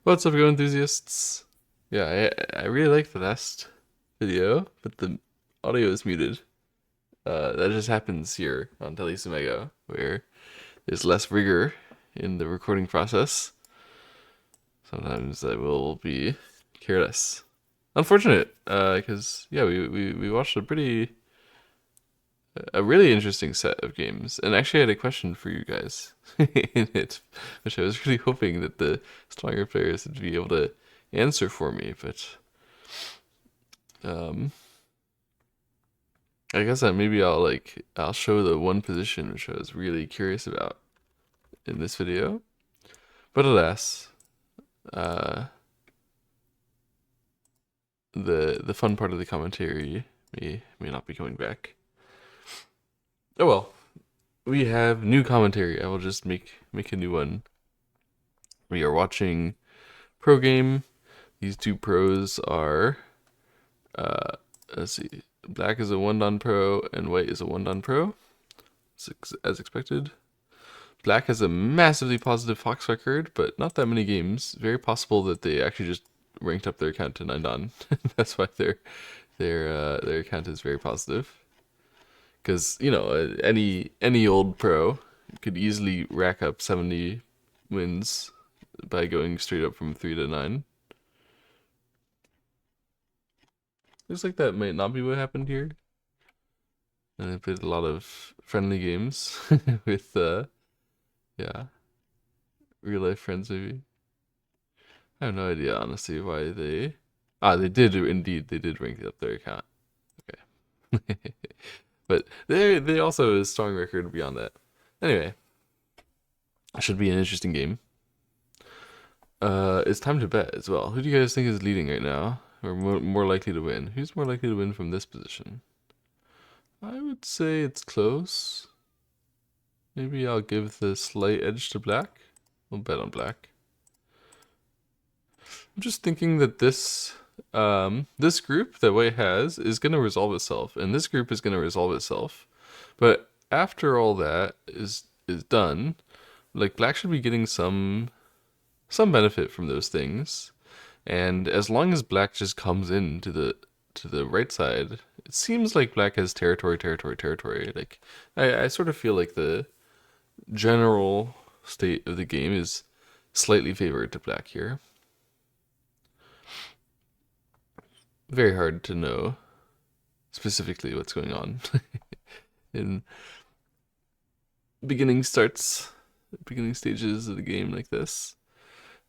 What's up, Go enthusiasts? Yeah, I really like the last video, but the audio is muted. That just happens here on Telisumego, where there's less rigor in the recording process. Sometimes I will be careless. Unfortunate, because yeah, we watched a really interesting set of games, and actually I had a question for you guys in it, which I was really hoping that the stronger players would be able to answer for me, but um, I guess that maybe I'll show the one position which I was really curious about in this video. But alas, uh, the fun part of the commentary may not be coming back. Oh well, we have new commentary. I will just make a new one. We are watching Pro Game. These two pros are uh, let's see, black is a one don pro and white is a one don pro, as expected. Black has a massively positive Fox record, but not that many games. Very possible that they actually just ranked up their account to 9 don. That's why their account is very positive. Because any old pro could easily rack up 70 wins by going straight up from 3 to 9. Looks like that might not be what happened here. And I played a lot of friendly games with yeah, real life friends maybe. I have no idea, honestly, why they. Ah, they did rank up their account. Okay. But they also have a strong record beyond that. Anyway, it should be an interesting game. It's time to bet as well. Who do you guys think is leading right now? Or more likely to win? Who's more likely to win from this position? I would say it's close. Maybe I'll give the slight edge to black. We'll bet on black. I'm just thinking that this group that white has is gonna resolve itself, and this group is gonna resolve itself. But after all that is done, like black should be getting some benefit from those things. And as long as black just comes in to the right side, it seems like black has territory, territory, territory. Like I sort of feel like the general state of the game is slightly favored to black here. Very hard to know specifically what's going on in beginning starts, beginning stages of the game like this.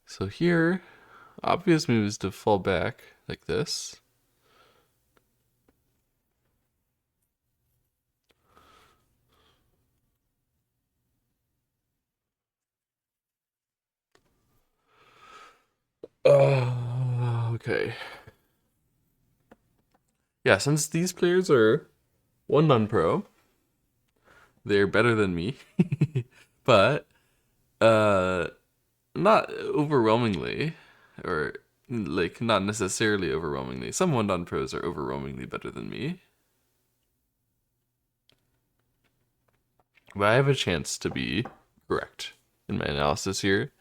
So here, obvious move is to fall back like this. Okay. Yeah, since these players are one non-pro, they're better than me, but uh, not overwhelmingly, or like not necessarily overwhelmingly. Some one non-pros are overwhelmingly better than me, but I have a chance to be correct in my analysis here.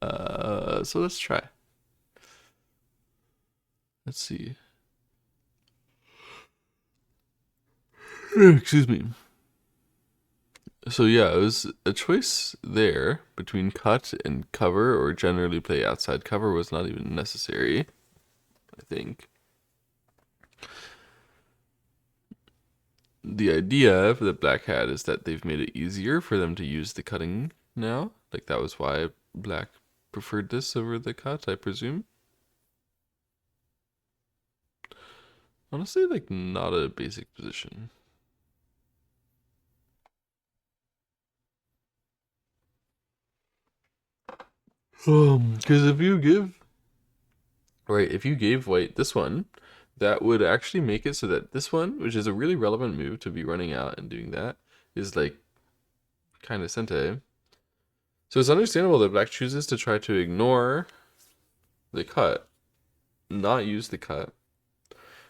So let's try. Let's see. Excuse me. So yeah, it was a choice there between cut and cover, or generally play outside. Cover was not even necessary, I think. The idea that black had is that they've made it easier for them to use the cutting now. Like that was why black preferred this over the cut, I presume. Honestly, like not a basic position. Because if you gave white this one, that would actually make it so that this one, which is a really relevant move to be running out and doing that, is like kind of sente. So it's understandable that black chooses to try to ignore the cut, not use the cut.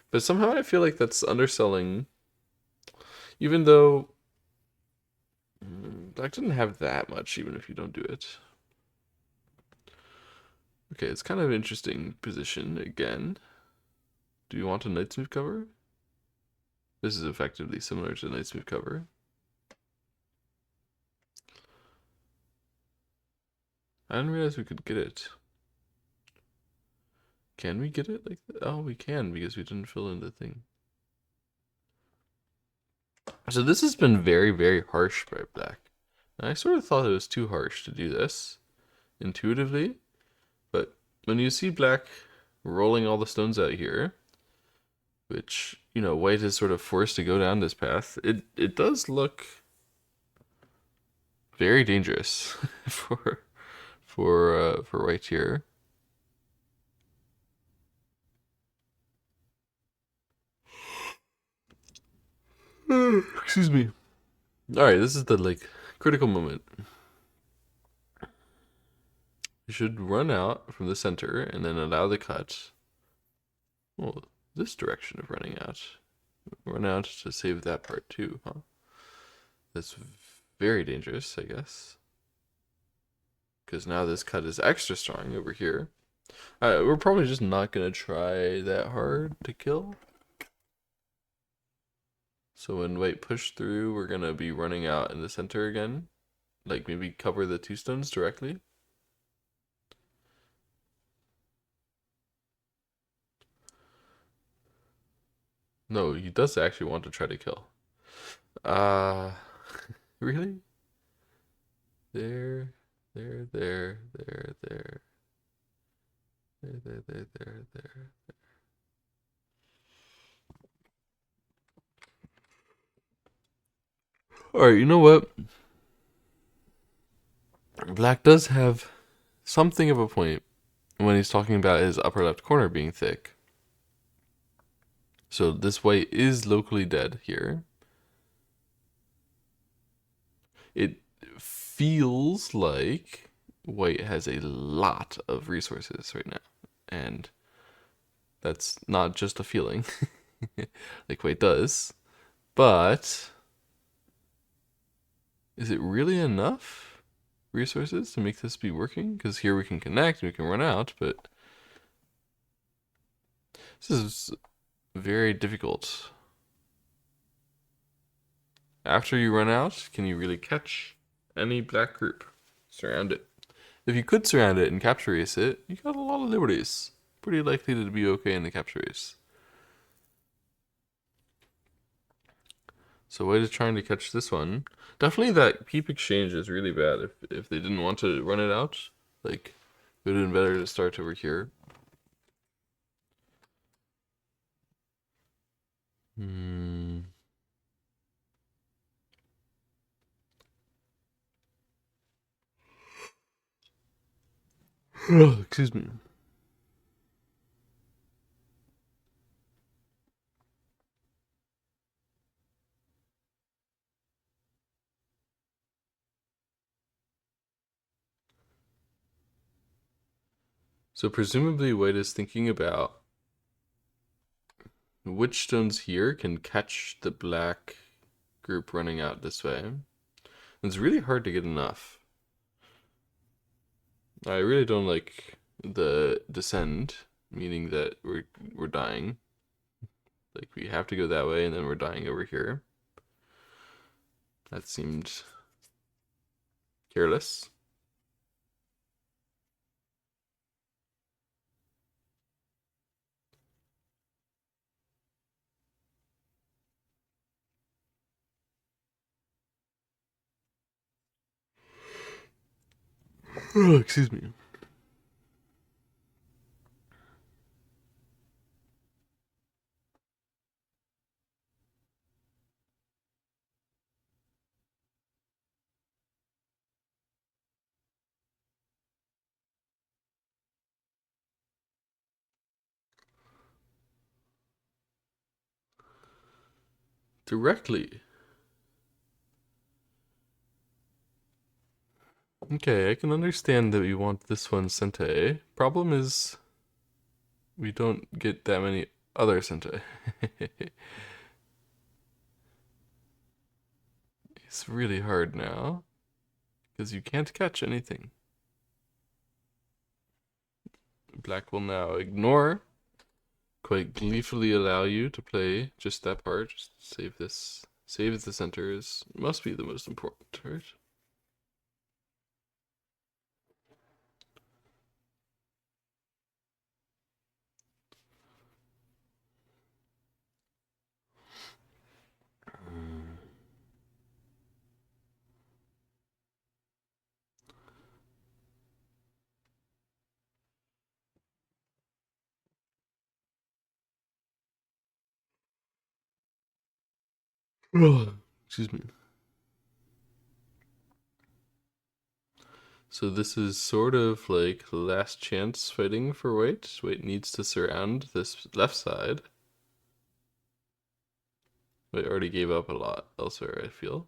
But somehow I feel like that's underselling, even though black didn't have that much, even if you don't do it. Okay, it's kind of an interesting position again. Do you want a Knight's Move cover? This is effectively similar to Knight's Move cover. I didn't realize we could get it. Can we get it like that? Oh, we can because we didn't fill in the thing. So this has been very, very harsh by black. And I sort of thought it was too harsh to do this intuitively, but when you see black rolling all the stones out here, which, you know, white is sort of forced to go down this path, it does look very dangerous for white here. Excuse me. All right, this is the like critical moment. You should run out from the center and then allow the cut. Well, this direction of running out. Run out to save that part too, huh? That's very dangerous, I guess. Because now this cut is extra strong over here. We're probably just not going to try that hard to kill. So when white push through, we're going to be running out in the center again. Like maybe cover the two stones directly. No, he does actually want to try to kill. Uh, really? There, there, there, there, there. There. Alright, you know what? Black does have something of a point when he's talking about his upper left corner being thick. So this white is locally dead here. It feels like white has a lot of resources right now. And that's not just a feeling, like white does. But is it really enough resources to make this be working? Because here we can connect, we can run out, but this is very difficult. After you run out, can you really catch any black group? Surround it. If you could surround it and capture race it, you got a lot of liberties. Pretty likely to be okay in the capture race. So white is trying to catch this one. Definitely that peep exchange is really bad if they didn't want to run it out. Like, it would have been better to start over here. Hmm. Excuse me. So presumably white is thinking about which stones here can catch the black group running out this way. It's really hard to get enough. I really don't like the descend, meaning that we're dying. Like we have to go that way and then we're dying over here. That seemed careless. Excuse me. Directly. Okay, I can understand that we want this one Sente. Problem is, we don't get that many other Sente. It's really hard now, because you can't catch anything. Black will now ignore, quite gleefully allow you to play just that part. Just save this. Save the center is must be the most important, right? Excuse me. So this is sort of like last chance fighting for White. White needs to surround this left side. White already gave up a lot elsewhere, I feel.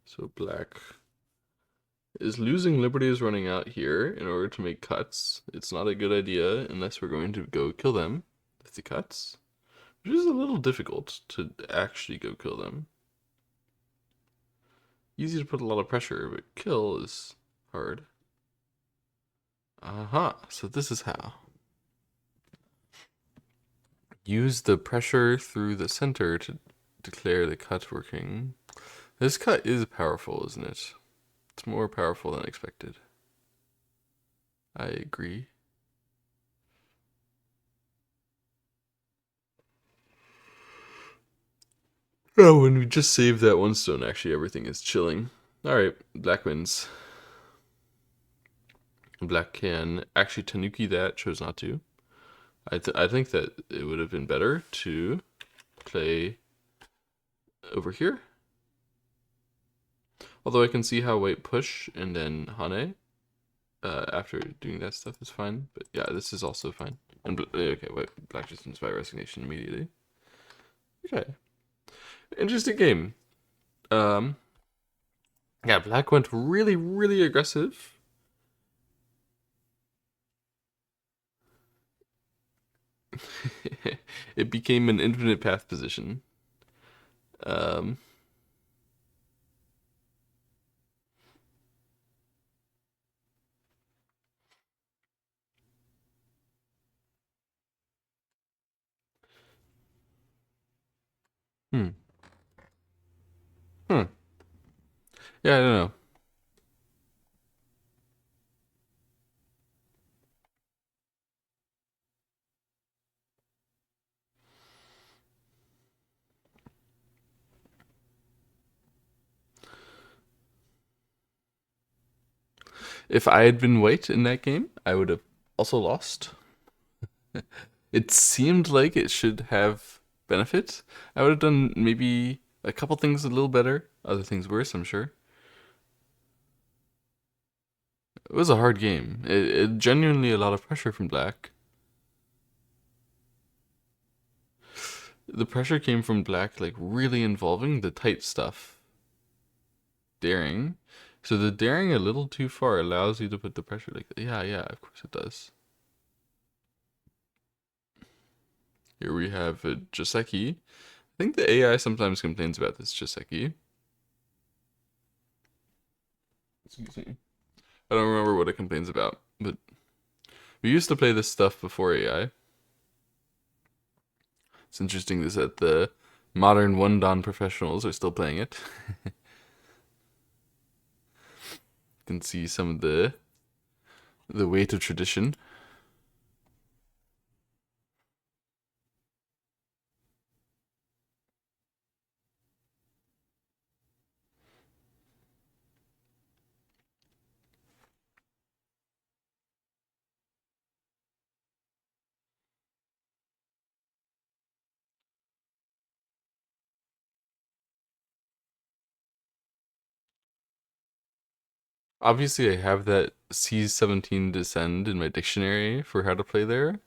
So Black is losing liberties running out here in order to make cuts. It's not a good idea unless we're going to go kill them with the cuts, which is a little difficult to actually go kill them. Easy to put a lot of pressure, but kill is hard. Aha, so this is how. Use the pressure through the center to declare the cut working. This cut is powerful, isn't it? It's more powerful than expected. I agree. Oh, when we just saved that one stone, actually everything is chilling. Alright, Black wins. Black can actually Tanuki that, chose not to. I think that it would have been better to play over here. Although I can see how White push and then Hane after doing that stuff is fine. But yeah, this is also fine. And okay, White Black just wins by resignation immediately. Okay, interesting game. Yeah, Black went really, really aggressive. It became an infinite path position. Um, hmm. Hmm. Yeah, I don't know. If I had been White in that game, I would have also lost. It seemed like it should have benefits. I would have done maybe a couple things a little better, other things worse, I'm sure. It was a hard game. It genuinely a lot of pressure from Black. The pressure came from Black, like really involving the tight stuff. Daring. So the daring a little too far allows you to put the pressure like that. Yeah, of course it does. Here we have Joseki. I think the AI sometimes complains about this Joseki. Excuse me. I don't remember what it complains about, but we used to play this stuff before AI. It's interesting that the modern one dan professionals are still playing it. You can see some of the weight of tradition. Obviously, I have that C17 descend in my dictionary for how to play there,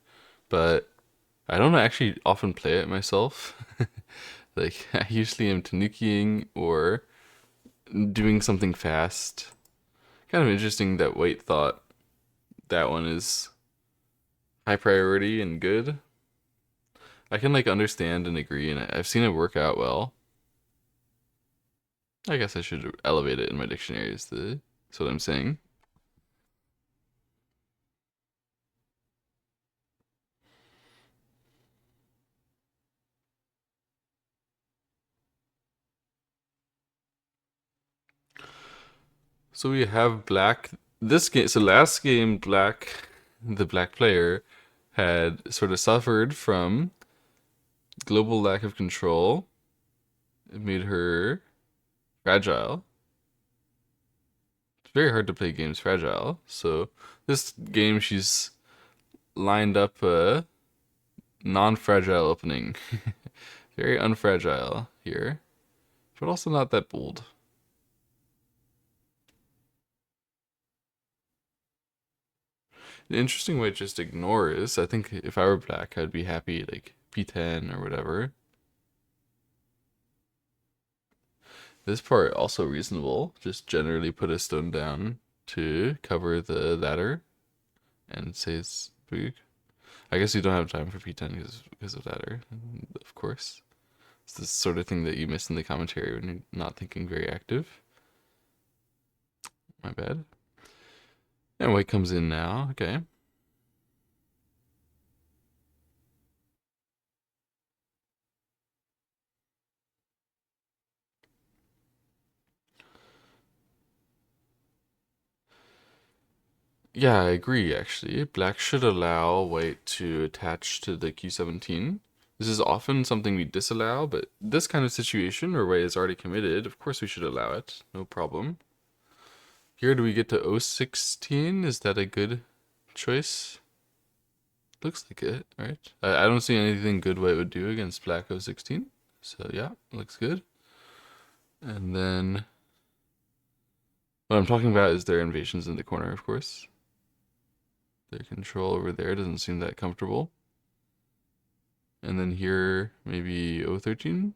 but I don't actually often play it myself. Like, I usually am tanukiing or doing something fast. Kind of interesting that White thought that one is high priority and good. I can like understand and agree, and I've seen it work out well. I guess I should elevate it in my dictionary as the That's what I'm saying. So we have black. This game. So last game, black, the black player, had sort of suffered from global lack of control. It made her fragile. It's very hard to play games fragile. So this game, she's lined up a non-fragile opening. Very unfragile here, but also not that bold. An interesting way to just ignore is, I think if I were black, I'd be happy like P10 or whatever. This part also reasonable. Just generally put a stone down to cover the ladder and say it's big. I guess you don't have time for P10 because of ladder, of course. It's the sort of thing that you miss in the commentary when you're not thinking very active. My bad. And white comes in now. Okay. Yeah, I agree actually. Black should allow white to attach to the Q17. This is often something we disallow, but this kind of situation where white is already committed, of course we should allow it. No problem. Here, do we get to O16? Is that a good choice? Looks like it, right? I don't see anything good white would do against black O16. So yeah, looks good. And then what I'm talking about is their invasions in the corner, of course. Their control over there doesn't seem that comfortable. And then here, maybe O13?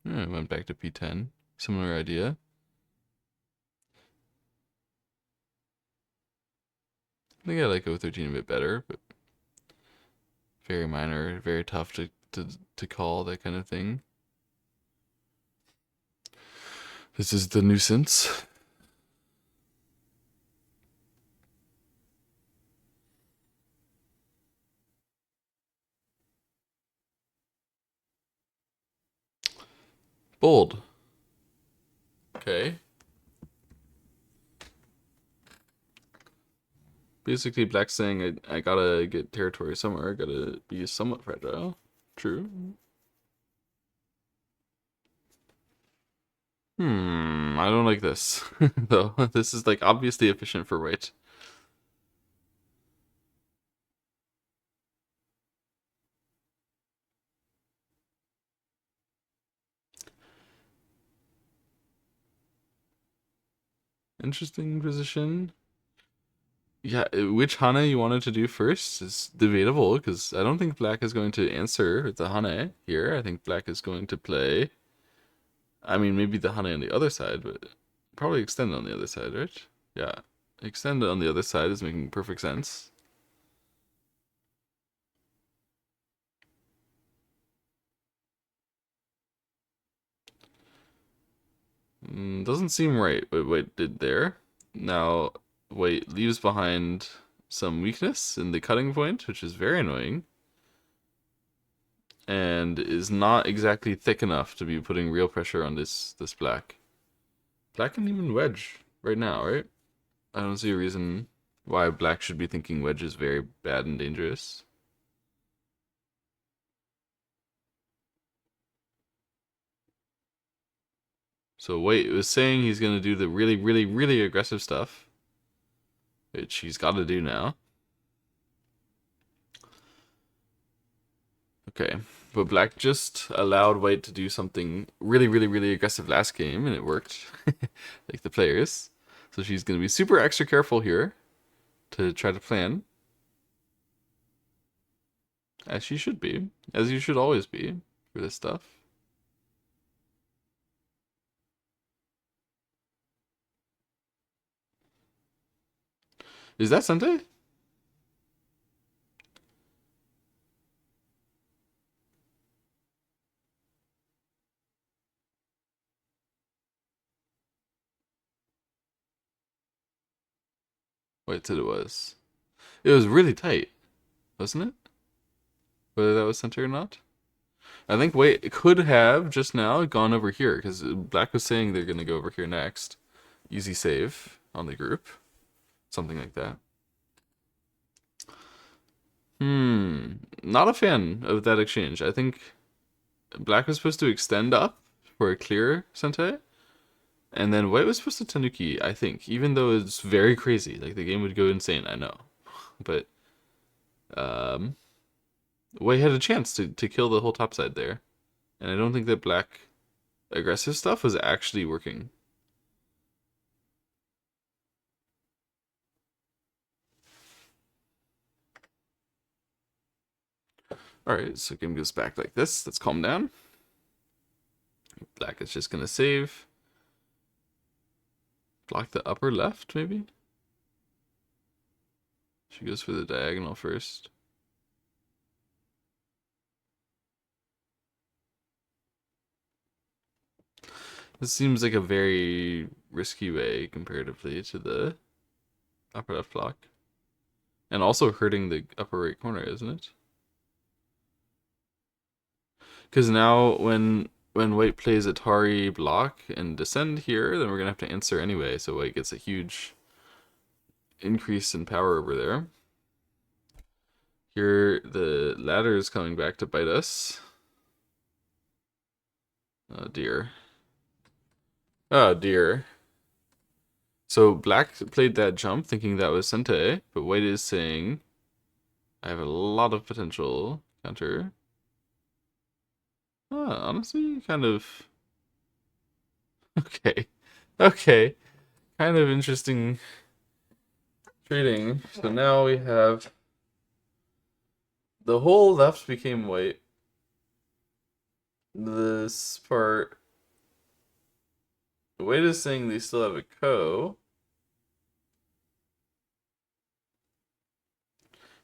Yeah, went back to P10. Similar idea. I think I like O13 a bit better, but very minor, very tough to call, that kind of thing. This is the nuisance. Bold. Okay. Basically, Black's saying I gotta get territory somewhere. I gotta be somewhat fragile. True. I don't like this. Though. This is like obviously efficient for white. Interesting position. Yeah, which Hane you wanted to do first is debatable because I don't think Black is going to answer with the Hane here. I think Black is going to play. I mean, maybe the Hane on the other side, but probably extend on the other side, right? Yeah, extend on the other side is making perfect sense. Doesn't seem right what White did there. Now, White leaves behind some weakness in the cutting point, which is very annoying, and is not exactly thick enough to be putting real pressure on this black. Black can even wedge right now, right? I don't see a reason why black should be thinking wedge is very bad and dangerous. So White was saying he's gonna do the really, really, really aggressive stuff, which he's got to do now. Okay, but black just allowed white to do something really, really, really aggressive last game, and it worked. Like the players. So she's gonna be super extra careful here to try to plan, as she should be, as you should always be for this stuff. Is that Sente? White said it was. It was really tight, wasn't it? Whether that was center or not. I think White could have just now gone over here because Black was saying they're gonna go over here next. Easy save on the group, something like that. Not a fan of that exchange. I think Black was supposed to extend up for a clear Sentei, and then White was supposed to Tanuki, I think, even though it's very crazy. Like, the game would go insane, I know. But, White had a chance to kill the whole top side there. And I don't think that Black aggressive stuff was actually working. Alright, so game goes back like this. Let's calm down. Black is just gonna save. Block the upper left, maybe? She goes for the diagonal first. This seems like a very risky way comparatively to the upper left block. And also hurting the upper right corner, isn't it? Because now when White plays Atari block and descend here, then we're gonna have to answer anyway, so White gets a huge increase in power over there. Here the ladder is coming back to bite us. Oh dear. Oh dear. So Black played that jump thinking that was Sentei, but White is saying I have a lot of potential counter. Honestly, kind of... Okay. Okay. Kind of interesting trading. So now we have... The whole left became White. This part... White is saying they still have a Ko.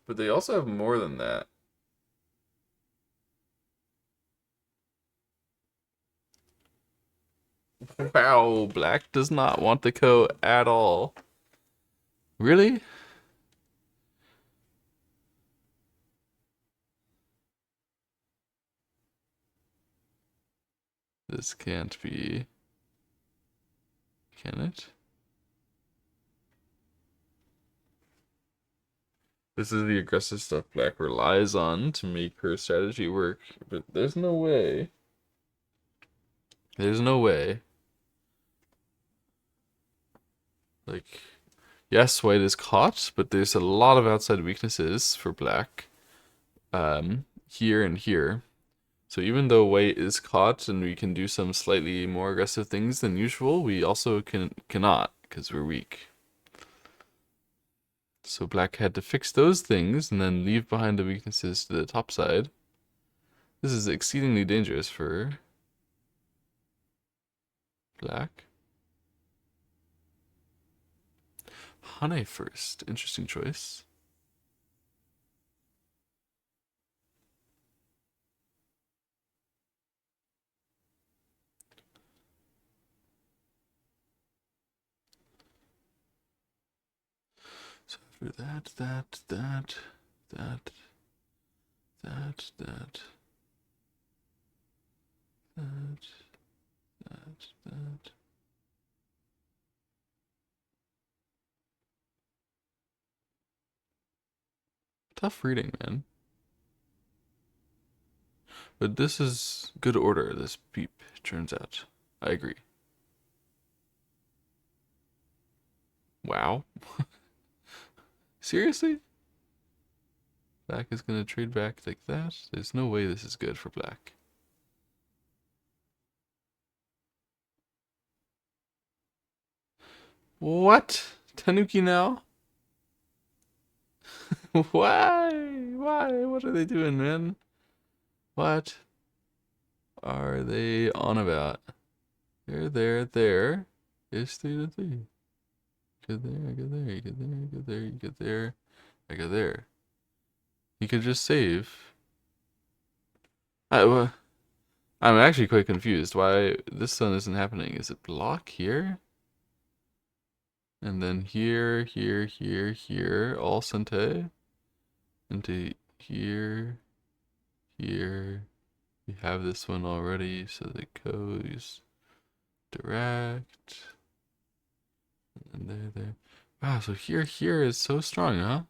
But they also have more than that. Wow, Black does not want the Ko at all. Really? This can't be... Can it? This is the aggressive stuff Black relies on to make her strategy work, but there's no way. There's no way. Like, yes, White is caught, but there's a lot of outside weaknesses for Black. Here and here. So even though White is caught and we can do some slightly more aggressive things than usual, we also cannot, because we're weak. So Black had to fix those things and then leave behind the weaknesses to the top side. This is exceedingly dangerous for Black. Hane first. Interesting choice. So after that. Tough reading, man. But this is good order, this peep, turns out. I agree. Wow. Seriously? Black is gonna trade back like that? There's no way this is good for Black. What? Tanuki now? Why? Why? What are they doing, man? What are they on about? There. It's 3 to 3. Go there, go there, you go there, you go there, you go there. I go there. You could just save. I'm actually quite confused why this one isn't happening. Is it block here? And then here, here, here, here, all Sente. Into here, here. We have this one already, so the goes direct. And there, there. Wow, so here, here is so strong, huh?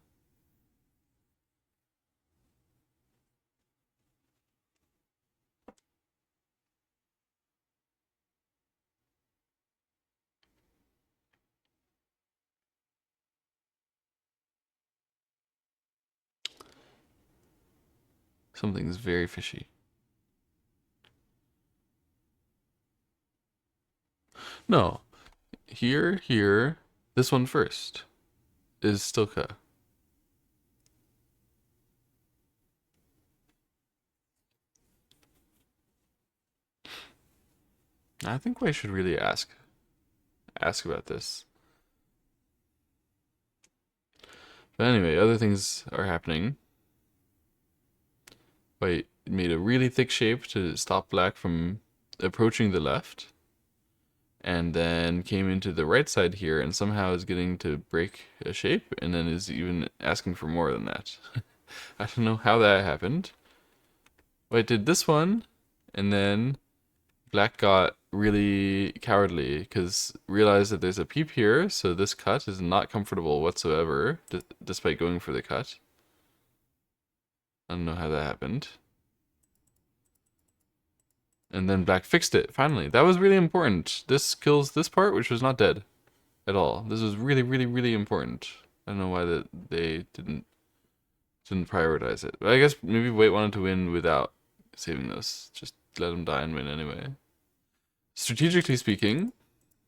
Something's very fishy. No, here, here, this one first is still Ka. I think we should really ask about this. But anyway, other things are happening. White made a really thick shape to stop black from approaching the left, and then came into the right side here and somehow is getting to break a shape and then is even asking for more than that. I don't know how that happened. White did this one, and then black got really cowardly because realized that there's a peep here, so this cut is not comfortable whatsoever, despite going for the cut. I don't know how that happened. And then black fixed it, finally. That was really important. This kills this part, which was not dead at all. This was really, really, really important. I don't know why they didn't prioritize it. But I guess maybe White wanted to win without saving those. Just let him die and win anyway. Strategically speaking,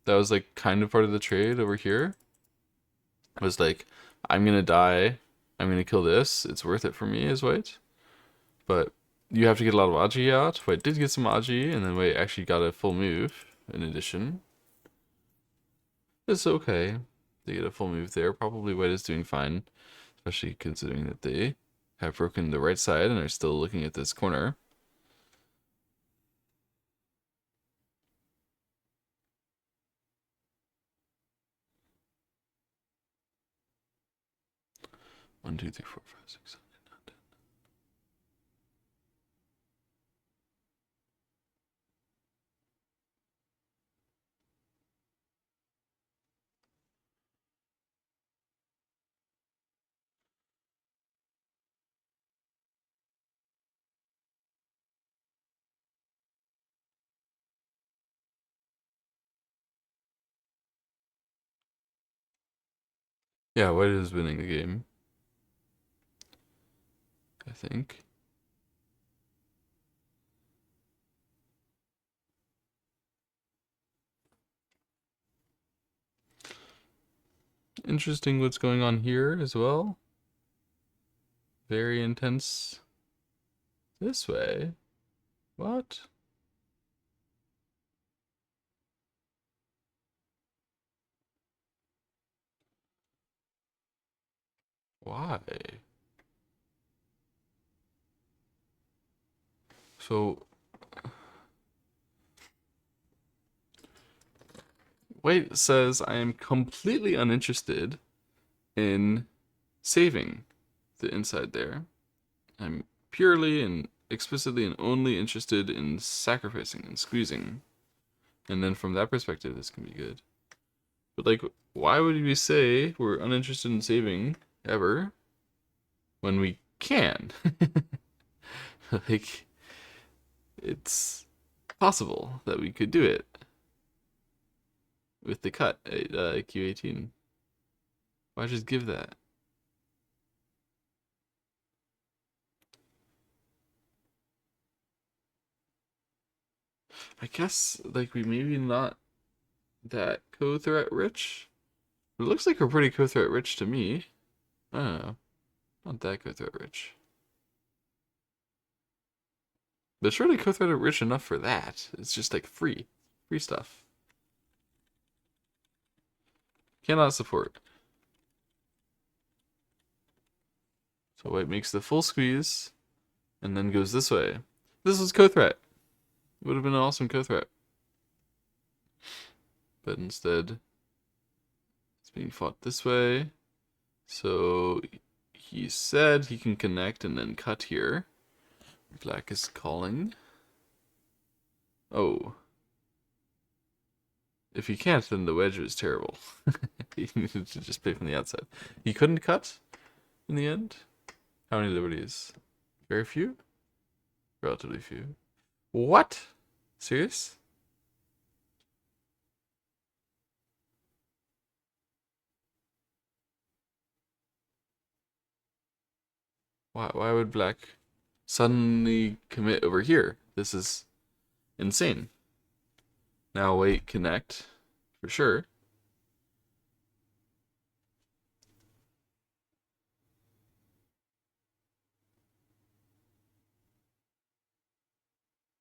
that was like kind of part of the trade over here. It was like, I'm gonna die, I'm gonna kill this, it's worth it for me as White. But you have to get a lot of Agi out. White did get some Agi, and then White actually got a full move in addition. It's okay. They get a full move there. Probably White is doing fine, especially considering that they have broken the right side and are still looking at this corner. One, two, three, four, five, six, seven, eight, nine, 10. Yeah, White is winning the game, I think. Interesting what's going on here as well. Very intense. This way? What? Why? So, White says I am completely uninterested in saving the inside there. I'm purely and explicitly and only interested in sacrificing and squeezing. And then from that perspective, this can be good. But like, why would we say we're uninterested in saving ever when we can? Like, it's possible that we could do it with the cut at Q18. Why just give that? I guess like we maybe not that co-threat rich. It looks like we're pretty co-threat rich to me. I don't know. Not that co-threat rich. But surely co-threat rich enough for that. It's just like free. Free stuff. Cannot support. So White makes the full squeeze and then goes this way. This was co-threat. It would have been an awesome co-threat. But instead, it's being fought this way. So he said he can connect and then cut here. Black is calling. Oh. If he can't, then the wedge was terrible. He needed to just play from the outside. He couldn't cut in the end? How many liberties? Very few? Relatively few. What? Serious? Why would black suddenly commit over here? This is insane. Now wait, connect. For sure.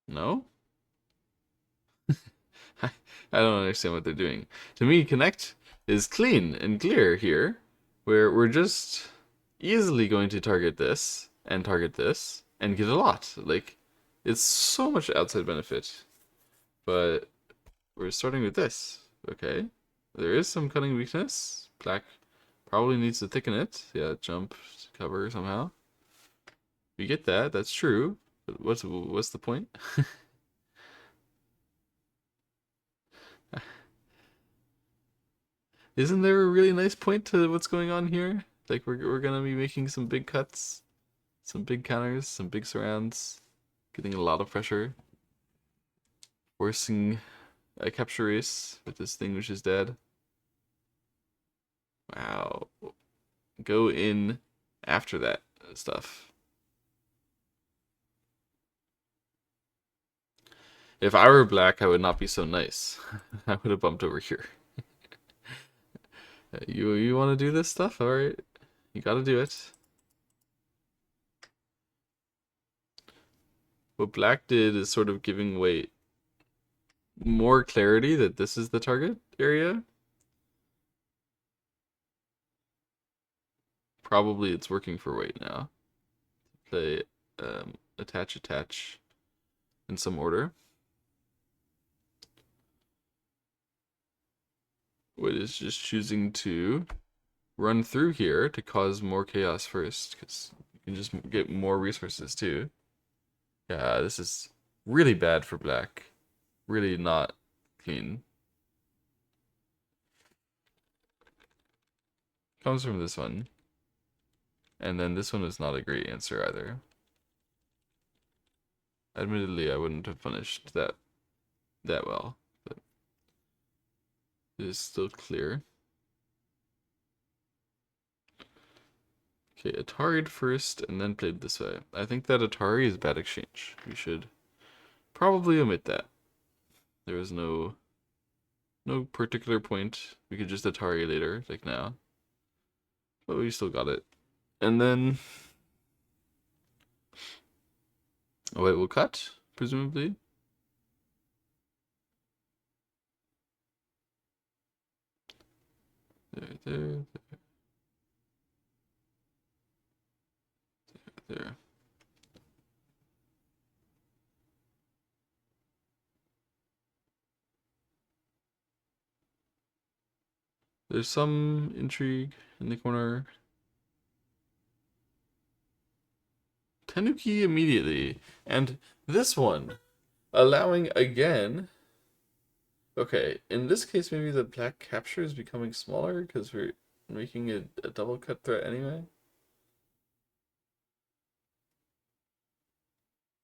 No? I don't understand what they're doing. To me, connect is clean and clear here, where we're just easily going to target this and get a lot. Like, it's so much outside benefit. But we're starting with this. Okay. There is some cutting weakness. Black probably needs to thicken it. Yeah, jump, cover somehow. We get that, that's true. But what's the point? Isn't there a really nice point to what's going on here? Like we're gonna be making some big cuts, some big counters, some big surrounds, getting a lot of pressure, forcing a capture race with this thing which is dead. Wow. Go in after that stuff. If I were black, I would not be so nice. I would have bumped over here. You want to do this stuff? All right, you got to do it. What black did is sort of giving weight more clarity that this is the target area. Probably it's working for weight now. Play attach in some order. White is just choosing to run through here to cause more chaos first, because you can just get more resources too. Yeah, this is really bad for black. Really not clean. Comes from this one. And then this one is not a great answer either. Admittedly, I wouldn't have punished that well, but it is still clear. Okay, Atari'd first and then played this way. I think that Atari is bad exchange. We should probably omit that. There is no particular point. We could just Atari later, like now. But we still got it. And then oh wait, we'll cut, presumably. There. There. There's some intrigue in the corner. Tenuki immediately. And this one, allowing again. Okay, in this case, maybe the black capture is becoming smaller because we're making it a double cut threat anyway.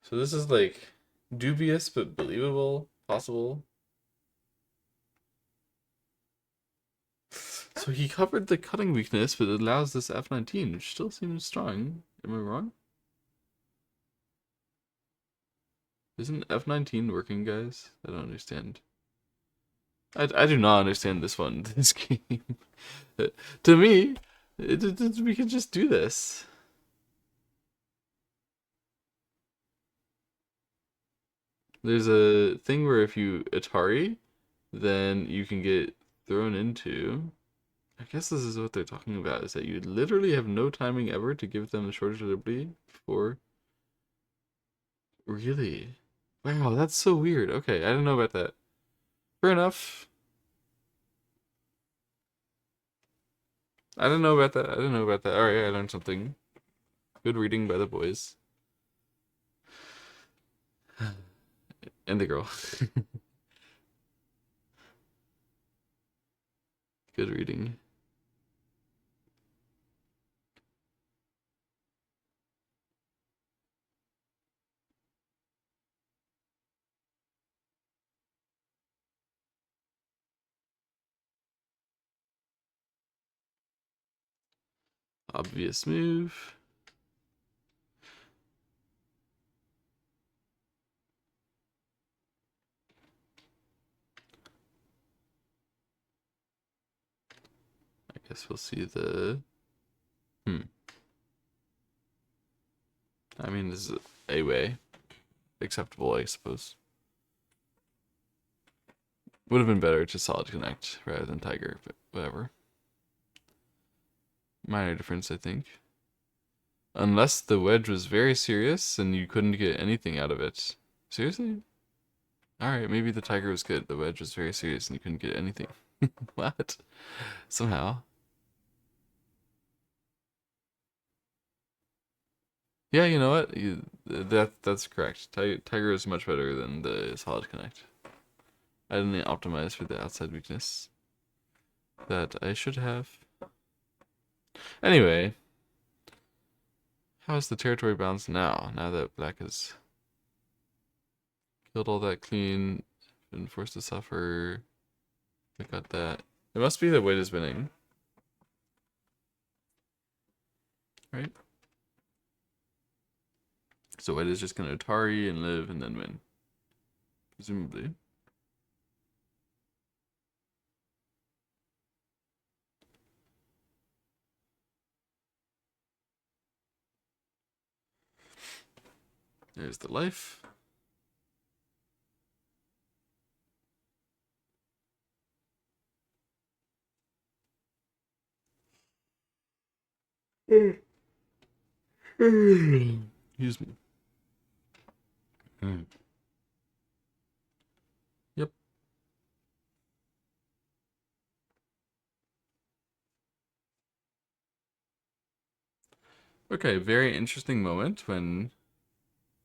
So this is like dubious but believable, possible. So he covered the cutting weakness, but it allows this F19, which still seems strong. Am I wrong? Isn't F19 working, guys? I don't understand. I do not understand this one, this game. To me, we can just do this. There's a thing where if you Atari, then you can get thrown into. I guess this is what they're talking about, is that you literally have no timing ever to give them the shortage of liberty for. Really? Wow, that's so weird. Okay, I didn't know about that. Fair enough. I didn't know about that. I didn't know about that. Alright, I learned something. Good reading by the boys. And the girl. Good reading. Obvious move. I guess we'll see the... I mean, this is a way. Acceptable, I suppose. Would have been better to solid connect rather than tiger, but whatever. Minor difference, I think. Unless the wedge was very serious and you couldn't get anything out of it. Seriously? Alright, maybe the tiger was good. The wedge was very serious and you couldn't get anything. What? Somehow. Yeah, you know what? That's correct. Tiger is much better than the solid connect. I didn't optimize for the outside weakness that I should have. Anyway, how's the territory balance now? Now that black has killed all that clean, been forced to suffer. I got that. It must be that white is winning. Right? So white is just gonna Atari and live and then win. Presumably. There's the life. Excuse me. Yep. Okay, very interesting moment when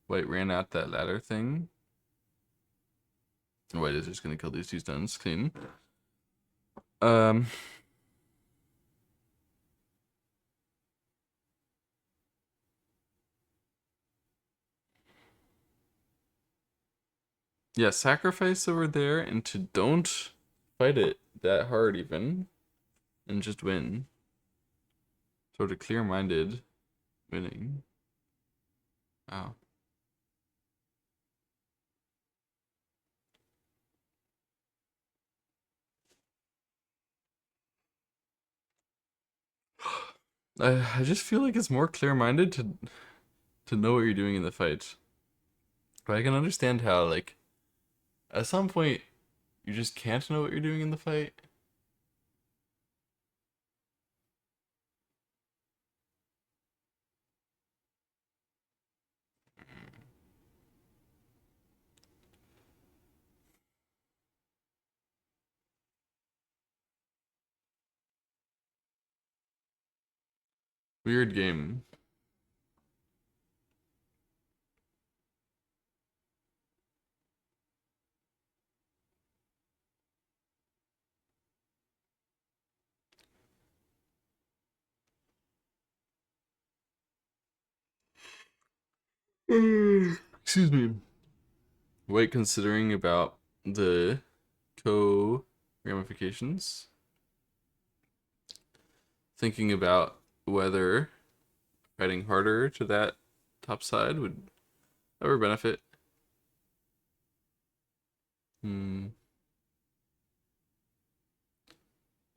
white ran out that ladder thing. White is just gonna kill these two stuns clean. Yeah, sacrifice over there and to don't fight it that hard even. And just win. Sort of clear-minded winning. Wow. I just feel like it's more clear-minded to know what you're doing in the fight. But I can understand how, like, at some point, you just can't know what you're doing in the fight. Weird game. Excuse me. Wait, considering about the co-ramifications. Thinking about whether fighting harder to that top side would ever benefit.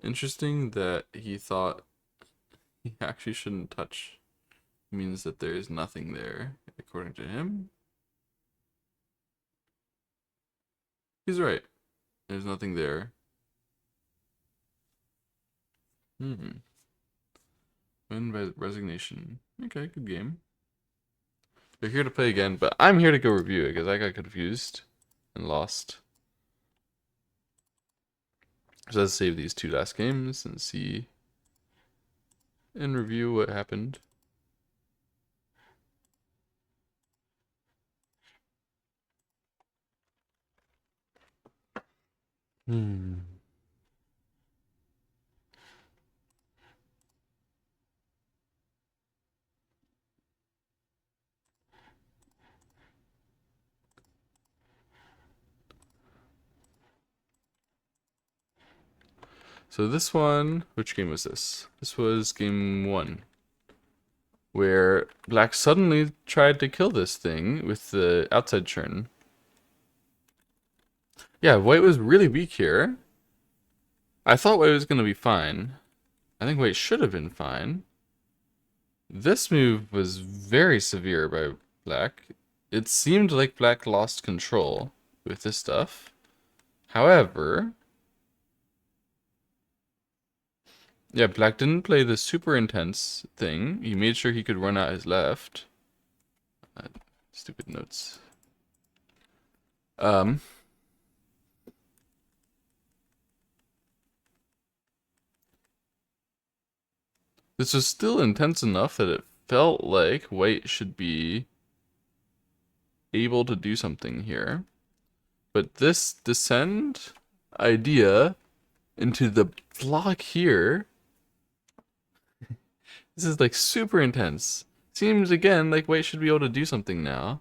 Interesting that he thought he actually shouldn't touch. Means that there is nothing there, according to him. He's right. There's nothing there. Win by resignation. Okay, good game. They're here to play again, but I'm here to go review it because I got confused and lost. So let's save these two last games and see and review what happened. Hmm. So this one, which game was this? This was game 1, where black suddenly tried to kill this thing with the outside churn. Yeah, white was really weak here. I thought white was going to be fine. I think white should have been fine. This move was very severe by black. It seemed like black lost control with this stuff. However, yeah, black didn't play the super intense thing. He made sure he could run out his left. Stupid notes. Um, this was still intense enough that it felt like white should be able to do something here. But this descend idea into the block here, this is like super intense. Seems again like white should be able to do something now.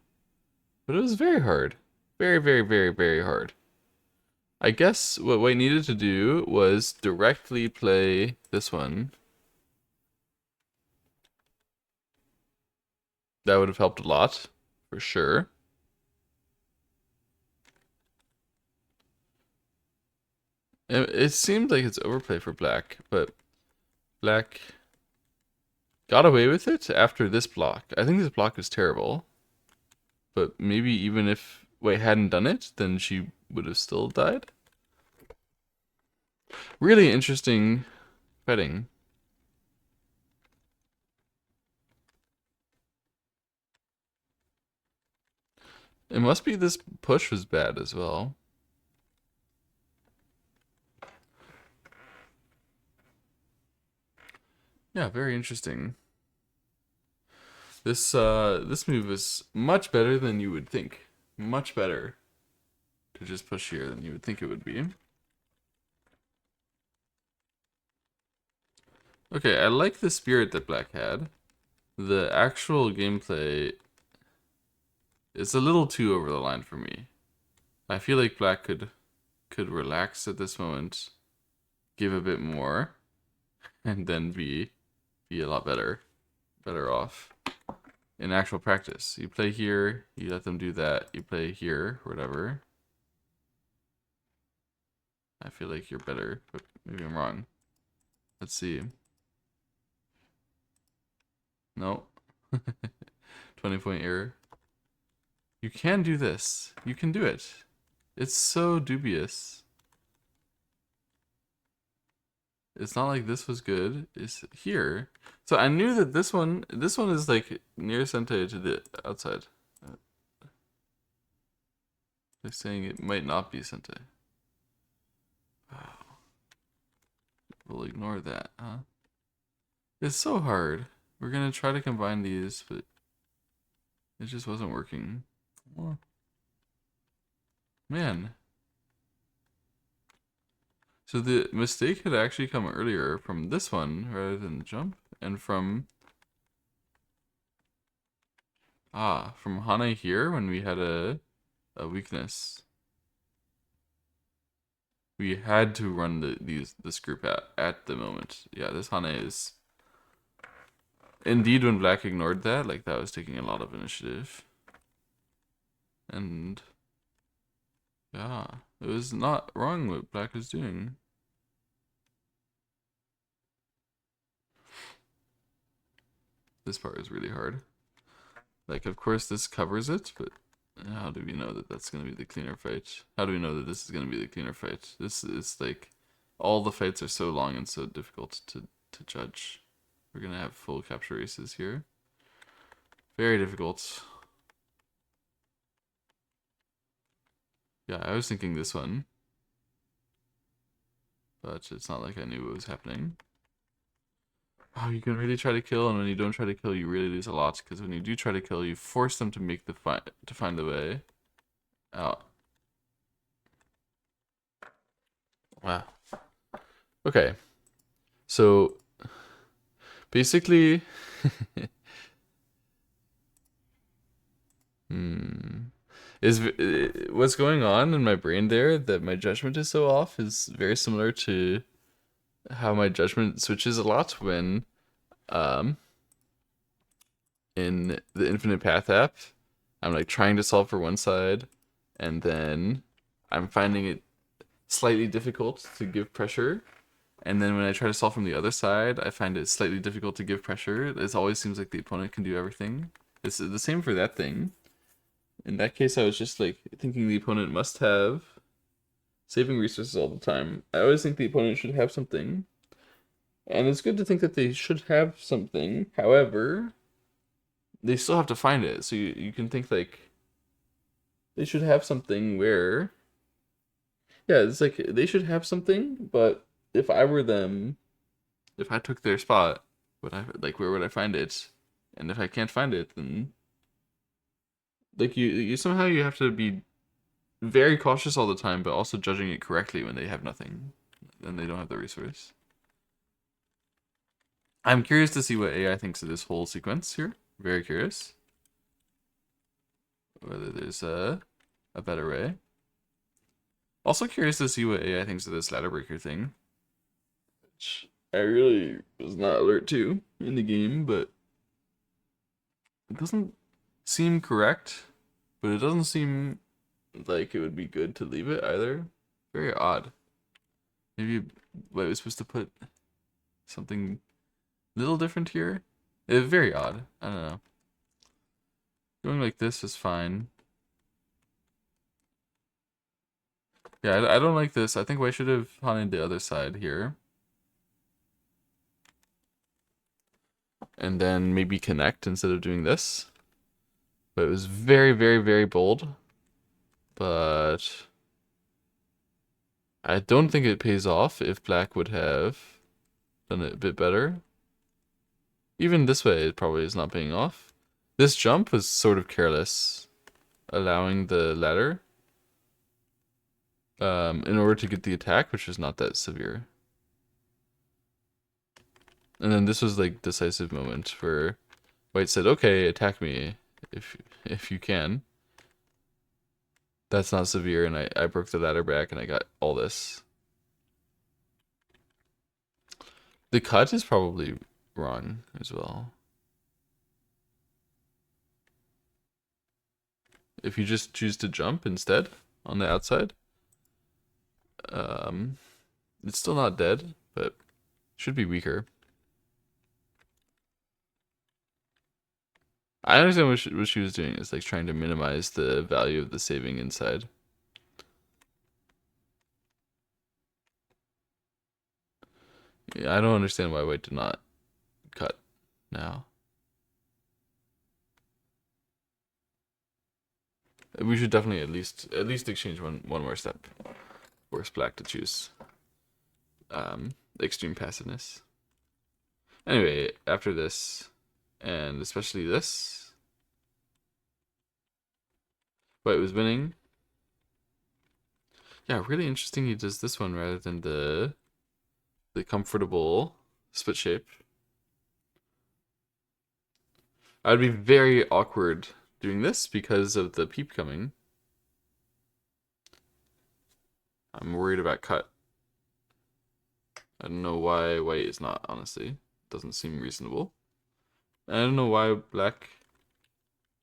But it was very hard. Very, very, very, very hard. I guess what white needed to do was directly play this one. That would have helped a lot, for sure. It seemed like it's overplay for black, but black got away with it after this block. I think this block is terrible, but maybe even if white hadn't done it, then she would have still died. Really interesting betting. It must be this push was bad as well. Yeah, very interesting. This move is much better than you would think. Much better to just push here than you would think it would be. Okay, I like the spirit that black had. The actual gameplay is a little too over the line for me. I feel like black could relax at this moment, give a bit more, and then be a lot better off in actual practice. You play here, you let them do that, you play here, whatever. I feel like you're better, but maybe I'm wrong. Let's see. No. 20-point error. You can do this. You can do it. It's so dubious. It's not like this was good. It's here. So I knew that this one is like near Sente to the outside. They're saying it might not be Sente. Wow. We'll ignore that, huh? It's so hard. We're gonna try to combine these, but it just wasn't working. Oh, man. So the mistake had actually come earlier from this one rather than the jump, and from from Hane here when we had a weakness. We had to run this group at the moment. Yeah, this Hane is indeed when black ignored that, like that was taking a lot of initiative. And yeah, it was not wrong what black was doing. This part is really hard. Like, of course, this covers it, but how do we know that that's going to be the cleaner fight? How do we know that this is going to be the cleaner fight? This is like, all the fights are so long and so difficult to judge. We're going to have full capture races here. Very difficult. Yeah, I was thinking this one. But it's not like I knew what was happening. Oh, you can really try to kill, and when you don't try to kill, you really lose a lot. Because when you do try to kill, you force them to make the find the way out. Wow. Okay. So basically, hmm, what's going on in my brain there that my judgment is so off is very similar to how my judgment switches a lot when um in the Infinite Path app, I'm like trying to solve for one side, and then I'm finding it slightly difficult to give pressure. And then when I try to solve from the other side, I find it slightly difficult to give pressure. It always seems like the opponent can do everything. It's the same for that thing. In that case, I was just like thinking the opponent must have saving resources all the time. I always think the opponent should have something. And it's good to think that they should have something. However, they still have to find it. So you can think like they should have something where yeah, it's like they should have something, but if I were them, if I took their spot, would I like where would I find it? And if I can't find it, then like you somehow you have to be very cautious all the time, but also judging it correctly when they have nothing, and they don't have the resource. I'm curious to see what AI thinks of this whole sequence here. Very curious. Whether there's a better way. Also curious to see what AI thinks of this ladder breaker thing. Which I really was not alert to in the game, but it doesn't seem correct, but it doesn't seem like it would be good to leave it either. Very odd. Maybe what was supposed to put something a little different here? Very odd. I don't know. Going like this is fine. Yeah, I don't like this. I think I should have hunted the other side here. And then maybe connect instead of doing this. But it was very, very, very bold. But I don't think it pays off if black would have done it a bit better. Even this way, it probably is not paying off. This jump was sort of careless, allowing the ladder in order to get the attack, which is not that severe. And then this was like decisive moment where White said, "Okay, attack me if you can." That's not severe, and I broke the ladder back and I got all this. The cut is probably wrong as well. If you just choose to jump instead on the outside, um, it's still not dead, but should be weaker. I understand what she was doing is like trying to minimize the value of the saving inside. Yeah, I don't understand why White did not cut now. We should definitely at least exchange one more step. Force black to choose extreme passiveness. Anyway, after this, and especially this, White was winning. Yeah, really interesting he does this one rather than the comfortable split shape. I'd be very awkward doing this because of the peep coming. I'm worried about cut. I don't know why White is not, honestly. Doesn't seem reasonable. I don't know why black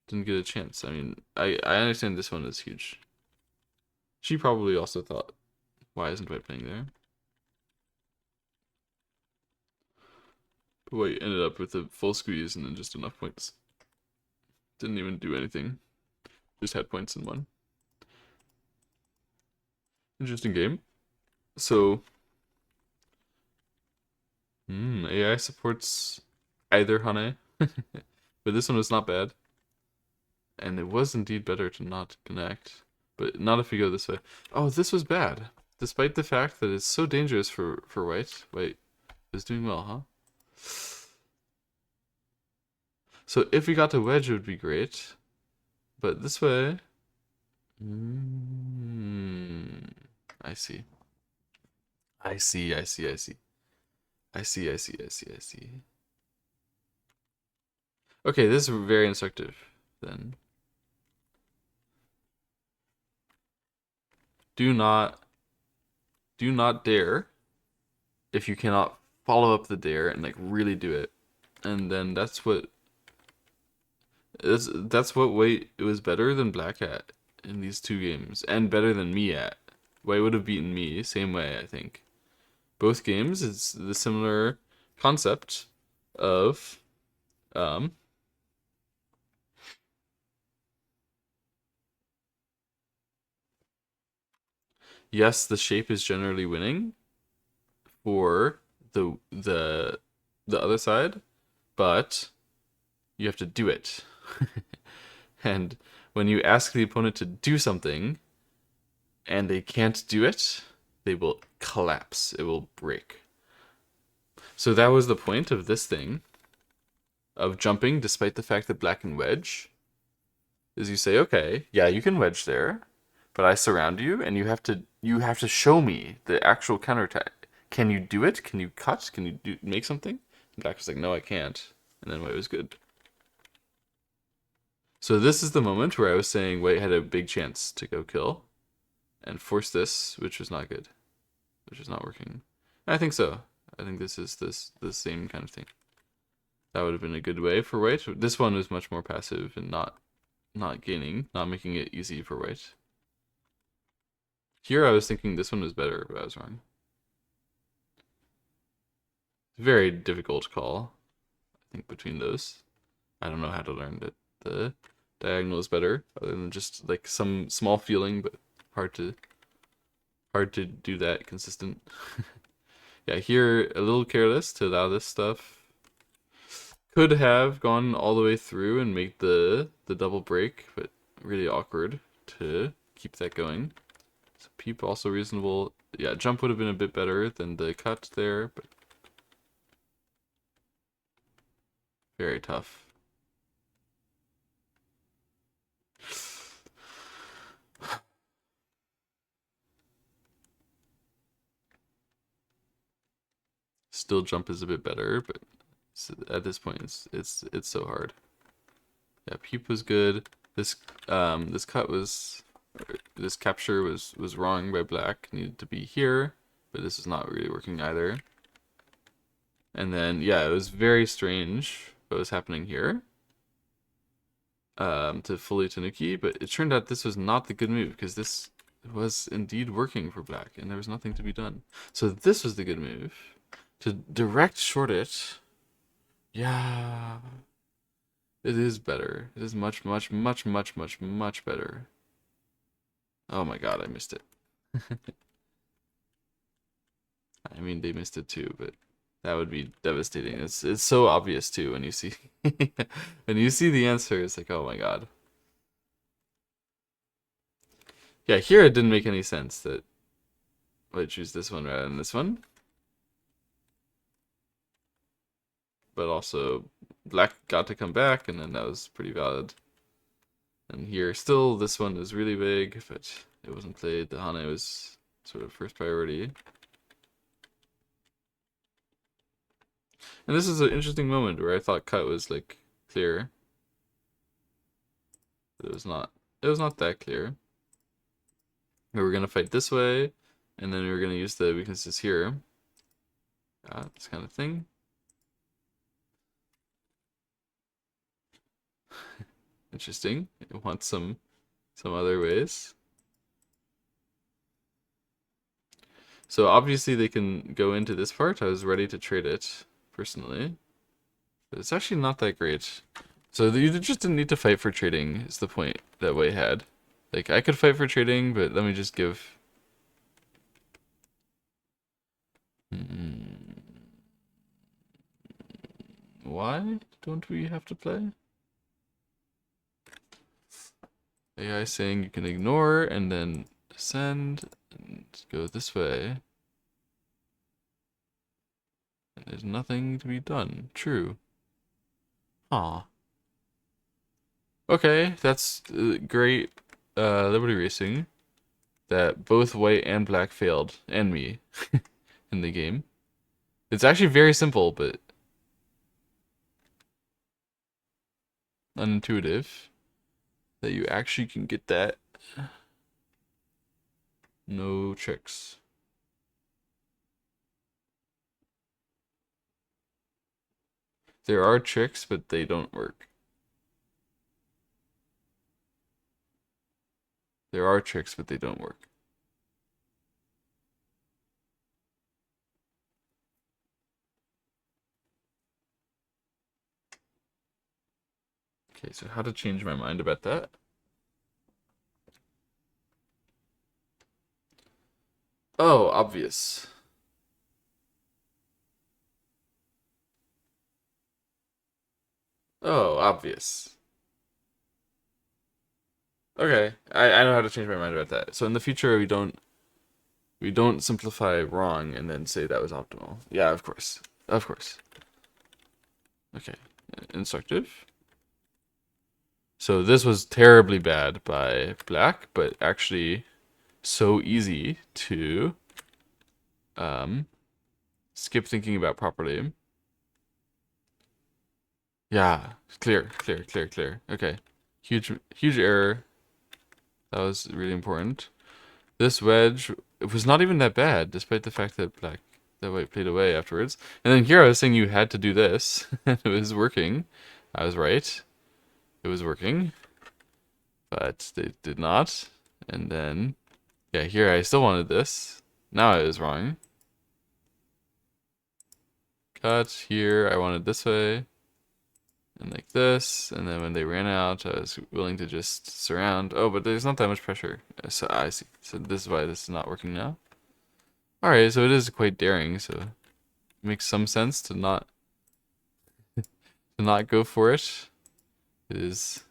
didn't get a chance. I mean, I understand this one is huge. She probably also thought, why isn't White playing there? But White ended up with a full squeeze and then just enough points. Didn't even do anything. Just had points and won. Interesting game. So, AI supports either Hane. But this one was not bad. And it was indeed better to not connect. But not if we go this way. Oh, this was bad. Despite the fact that it's so dangerous for White. White is doing well, huh? So if we got to wedge, it would be great. But this way... I see. I see, I see, I see. I see, I see, I see, I see. Okay, this is very instructive, then. Do not dare if you cannot follow up the dare and like really do it. And then that's what White it was better than Black at in these two games, and better than me at. White would have beaten me same way, I think. Both games it's the similar concept of um yes, the shape is generally winning for the other side, but you have to do it. And when you ask the opponent to do something and they can't do it, they will collapse. It will break. So that was the point of this thing of jumping despite the fact that Black can wedge. Is you say, okay, yeah, you can wedge there, but I surround you and you have to show me the actual counterattack. Can you do it? Can you cut? Can you make something? And Black was like, no, I can't. And then White was good. So this is the moment where I was saying White had a big chance to go kill and force this, which was not good, which is not working. I think so. I think this is the same kind of thing. That would have been a good way for White. This one was much more passive and not gaining, not making it easy for White. Here I was thinking this one was better, but I was wrong. Very difficult call, I think, between those. I don't know how to learn that the diagonal is better, other than just like some small feeling, but hard to do that consistent. Yeah, here a little careless to allow this stuff. Could have gone all the way through and make the double break, but really awkward to keep that going. So peep also reasonable. Yeah, jump would have been a bit better than the cut there, but very tough. Still jump is a bit better, but at this point it's so hard. Yeah, peep was good. This this cut was this capture was wrong by Black. Needed to be here, but this is not really working either. And then yeah, it was very strange what was happening here. To fully Tanuki, but it turned out this was not the good move because this was indeed working for Black and there was nothing to be done. So this was the good move. To direct short it. Yeah. It is better. It is much, much, much, much, much, much better. Oh my god, I missed it. I mean, they missed it too, but that would be devastating. It's so obvious too when you see when you see the answer. It's like, oh my god. Yeah, here it didn't make any sense that I would choose this one rather than this one. But also, Black got to come back, and then that was pretty valid. And here, still, this one is really big, but it wasn't played. The Hane was sort of first priority. And this is an interesting moment where I thought cut was like clear. But it was not. It was not that clear. We were gonna fight this way, and then we were gonna use the weaknesses here. This kind of thing. Interesting. It wants some other ways. So obviously they can go into this part. I was ready to trade it, personally. But it's actually not that great. So you just didn't need to fight for trading, is the point that Wei had. Like, I could fight for trading, but let me just give... Why don't we have to play? AI saying you can ignore and then descend and go this way. And there's nothing to be done. True. Aw. Okay, that's great. Liberty Racing. That both white and black failed, and me, in the game. It's actually very simple, but unintuitive. That you actually can get that. No tricks. There are tricks, but they don't work. There are tricks, but they don't work. Okay, so how to change my mind about that? Oh, obvious. Oh, obvious. Okay, I know how to change my mind about that. So in the future, we don't simplify wrong and then say that was optimal. Yeah, of course, of course. Okay, instructive. So this was terribly bad by black, but actually so easy to um, skip thinking about properly. Yeah, clear, clear, clear, clear. Okay, huge, huge error. That was really important. This wedge, it was not even that bad, despite the fact that white played away afterwards. And then here I was saying you had to do this, and it was working. I was right. It was working, but they did not. And then, yeah, here I still wanted this. Now I was wrong. Cut here, I wanted this way, and like this. And then when they ran out, I was willing to just surround. Oh, but there's not that much pressure. So I see. So this is why this is not working now. Alright, so it is quite daring, so it makes some sense to not go for it. It is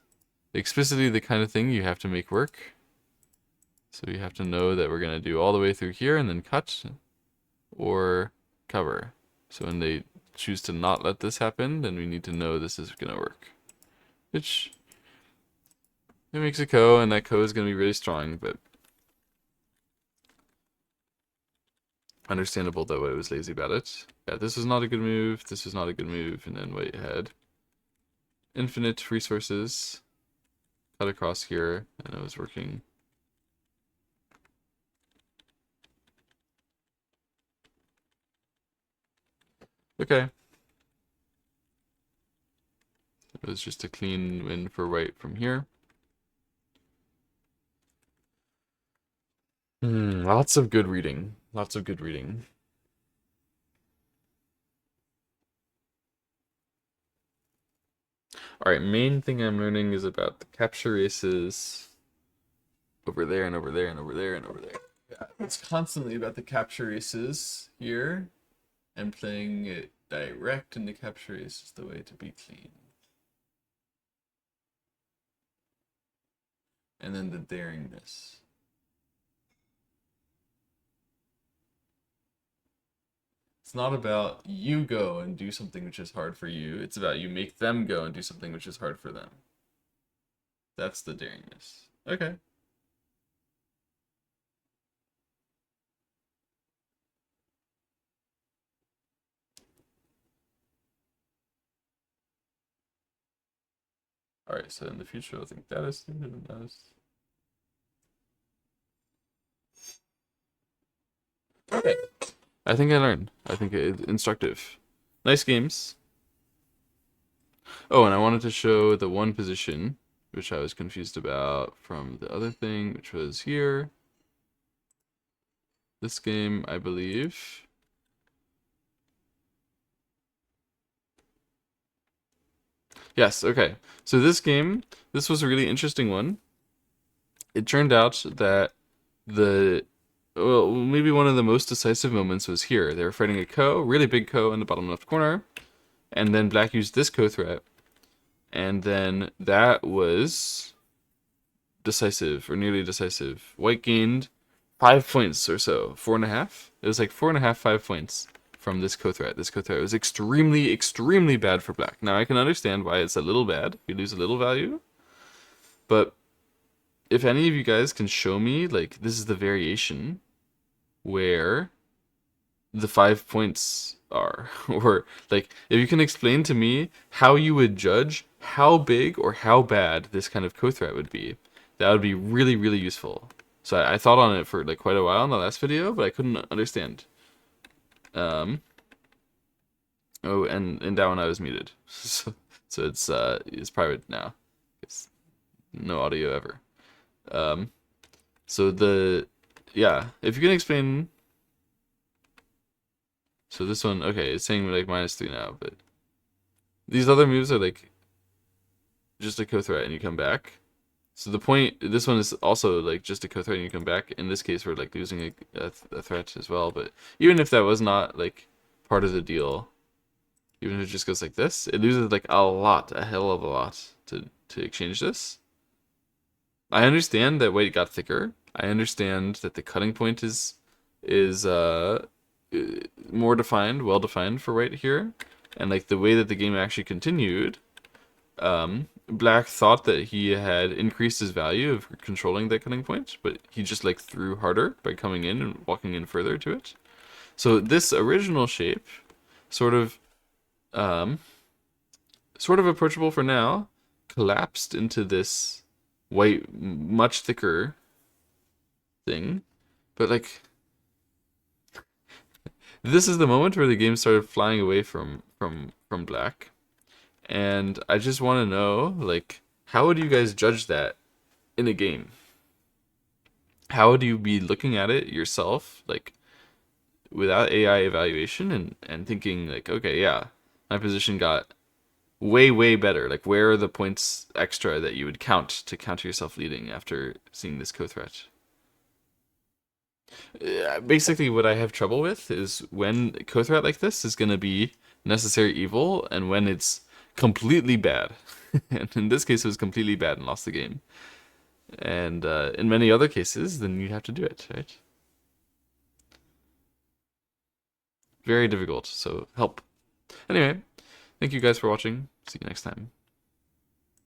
explicitly the kind of thing you have to make work. So you have to know that we're gonna do all the way through here and then cut or cover. So when they choose to not let this happen, then we need to know this is gonna work. Which it makes a ko, and that ko is gonna be really strong, but understandable that white was lazy about it. Yeah, this was not a good move, this was not a good move, and then white had infinite resources. Cut across here, and it was working. Okay. It was just a clean win for white from here. Lots of good reading. Lots of good reading. Alright, main thing I'm learning is about the capture races over there and over there and over there and over there. Yeah, it's constantly about the capture races here, and playing it direct in the capture race is the way to be clean. And then the daringness. It's not about you go and do something which is hard for you. It's about you make them go and do something which is hard for them. That's the daringness. Okay. Alright, so in the future I'll think that is stupid and that is... Okay. I think I learned. I think it's instructive. Nice games. Oh, and I wanted to show the one position which I was confused about from the other thing, which was here. This game, I believe. Yes, okay. So this game, this was a really interesting one. It turned out that well, maybe one of the most decisive moments was here. They were fighting a ko, really big ko in the bottom left corner, and then black used this ko threat, and then that was decisive, or nearly decisive. White gained 5 points or so, 4.5? It was like 4.5, 5 points from this ko threat. This ko threat was extremely, extremely bad for black. Now I can understand why it's a little bad. We lose a little value, But if any of you guys can show me, like, this is the variation where the 5 points are, or like, if you can explain to me how you would judge how big or how bad this kind of co-threat would be, that would be really, really useful. So I thought on it for like quite a while in the last video, but I couldn't understand. Oh, and that one I was muted, so it's private now. It's no audio ever. So yeah, if you can explain. So this one, okay, it's saying like -3 now, but these other moves are like just a co-threat and you come back. So the point, this one is also like just a co-threat and you come back. In this case, we're like losing a threat as well. But even if that was not like part of the deal, even if it just goes like this, it loses like a hell of a lot to exchange this. I understand that weight got thicker. I understand that the cutting point is more defined, well defined for white here, and like the way that the game actually continued, Black thought that he had increased his value of controlling that cutting point, but he just like threw harder by coming in and walking in further to it. So this original shape, sort of approachable for now, collapsed into this white, much thicker thing, but like this is the moment where the game started flying away from Black, and I just want to know, like, how would you guys judge that in a game? How would you be looking at it yourself, like, without AI evaluation, and thinking like, okay, yeah, my position got way better. Like, where are the points extra that you would count to counter yourself leading after seeing this co-threat? Basically, what I have trouble with is when co-threat like this is going to be necessary evil, and when it's completely bad. And in this case, it was completely bad and lost the game. And in many other cases, then you have to do it, right? Very difficult, so help. Anyway, thank you guys for watching. See you next time.